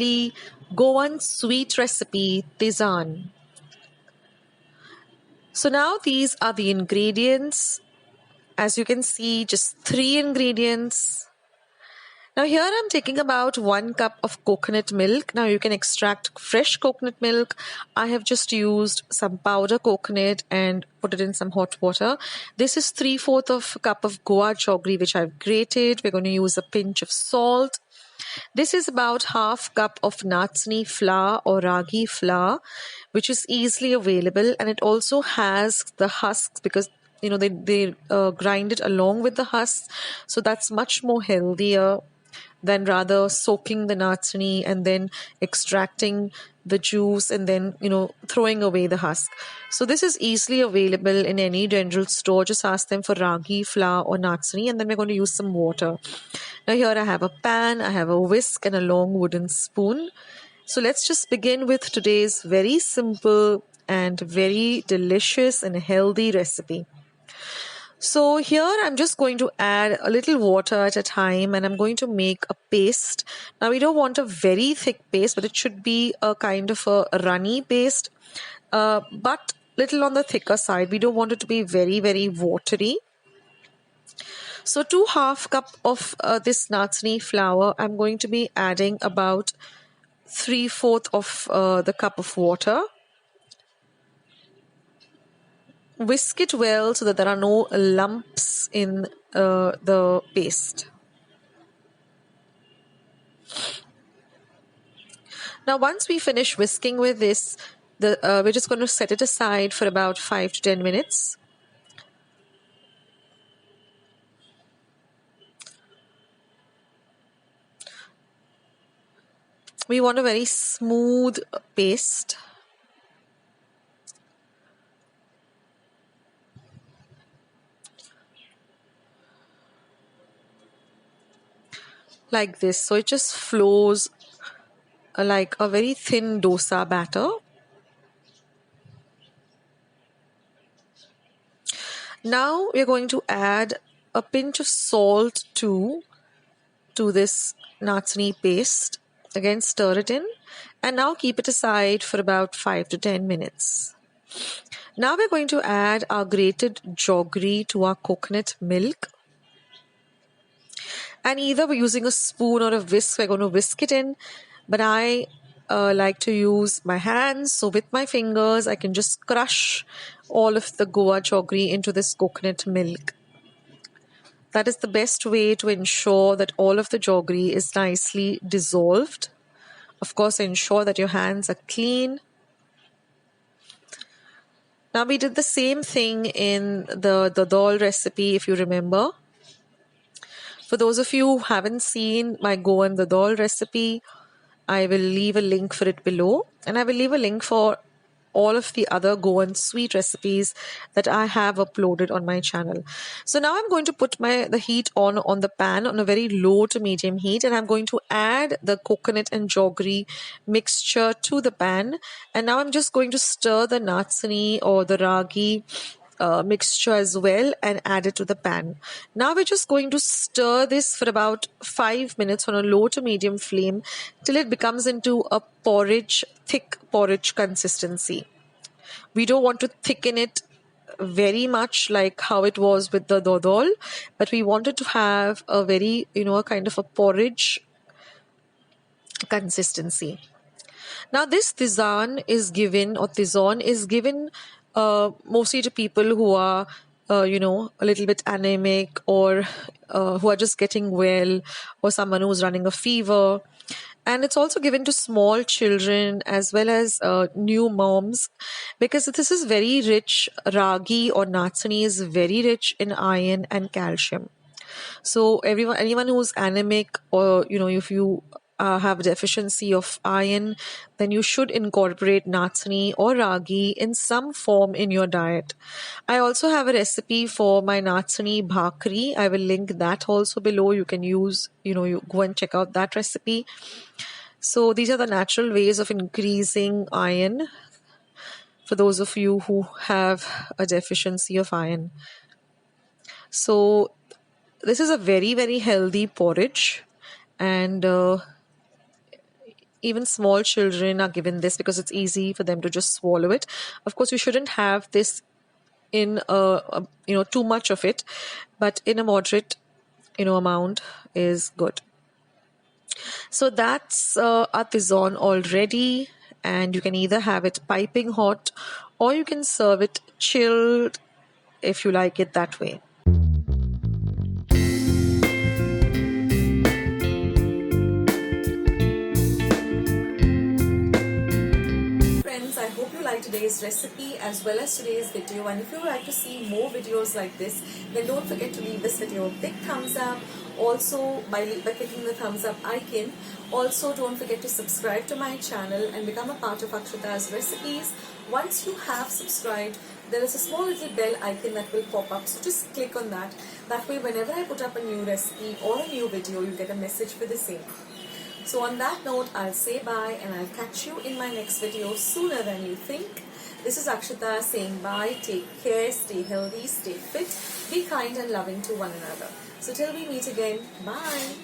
the Goan sweet recipe Tizann. So now these are the ingredients. As you can see, just 3 ingredients. Now here I'm taking about 1 cup of coconut milk. Now you can extract fresh coconut milk. I have just used some powder coconut and put it in some hot water. This is 3/4 of a cup of Goa jaggery which I've grated. We're going to use a pinch of salt. This is about 1/2 cup of Nachni flour or Ragi flour, which is easily available, and it also has the husks because they grind it along with the husks, so that's much more healthier than rather soaking the nachni and then extracting the juice and then throwing away the husk. So this is easily available in any general store. Just ask them for ragi flour or nachni, and then we're going to use some water. Now here I have a pan, I have a whisk and a long wooden spoon. So let's just begin with today's very simple and very delicious and healthy recipe. So here I'm just going to add a little water at a time, and I'm going to make a paste. Now we don't want a very thick paste, but it should be a kind of a runny paste, but little on the thicker side. We don't want it to be very, very watery. So to 1/2 cup of this nachni flour, I'm going to be adding about 3/4 of the cup of water. Whisk it well so that there are no lumps in the paste. Now once we finish whisking with this, we're just going to set it aside for about 5 to 10 minutes. We want a very smooth paste. Like this. So it just flows like a very thin dosa batter. Now we're going to add a pinch of salt to this nachni paste. Again, stir it in, and now keep it aside for about 5 to 10 minutes. Now we're going to add our grated jaggery to our coconut milk. And either we're using a spoon or a whisk, we're going to whisk it in. But I like to use my hands. So with my fingers, I can just crush all of the Goa jaggery into this coconut milk. That is the best way to ensure that all of the jaggery is nicely dissolved. Of course, ensure that your hands are clean. Now we did the same thing in the DODOL recipe, if you remember. For those of you who haven't seen my Goan DODOL recipe, I will leave a link for it below, and I will leave a link for all of the other Goan sweet recipes that I have uploaded on my channel. So now I'm going to put the heat on the pan on a very low to medium heat, and I'm going to add the coconut and jaggery mixture to the pan. And now I'm just going to stir the nachni or the ragi mixture as well and add it to the pan. Now we're just going to stir this for about 5 minutes on a low to medium flame till it becomes into a porridge, thick porridge consistency. We don't want to thicken it very much like how it was with the dodol, but we wanted to have a very, a kind of a porridge consistency. Now this Tizann is given mostly to people who are, a little bit anemic, or who are just getting well, or someone who's running a fever. And it's also given to small children as well as new moms, because this is very rich. Ragi or nachani is very rich in iron and calcium. So anyone who's anemic, or if you have a deficiency of iron, then you should incorporate nachni or ragi in some form in your diet. I also have a recipe for my nachani bhakri. I will link that also below. You can use, you go and check out that recipe. So these are the natural ways of increasing iron for those of you who have a deficiency of iron. So this is a very, very healthy porridge, and even small children are given this because it's easy for them to just swallow it. Of course, you shouldn't have this in too much of it, but in a moderate amount is good. So that's our Tizann already, and you can either have it piping hot or you can serve it chilled if you like it that way. Friends, I hope you like today's recipe as well as today's video, and if you would like to see more videos like this, then don't forget to leave this video a big thumbs up. Also, by clicking the thumbs up icon. Also, don't forget to subscribe to my channel and become a part of Akshata's recipes. Once you have subscribed, there is a small little bell icon that will pop up, so just click on that. That way, whenever I put up a new recipe or a new video, you get a message for the same. So on that note, I'll say bye and I'll catch you in my next video sooner than you think. This is Akshata saying bye, take care, stay healthy, stay fit, be kind and loving to one another. So till we meet again, bye.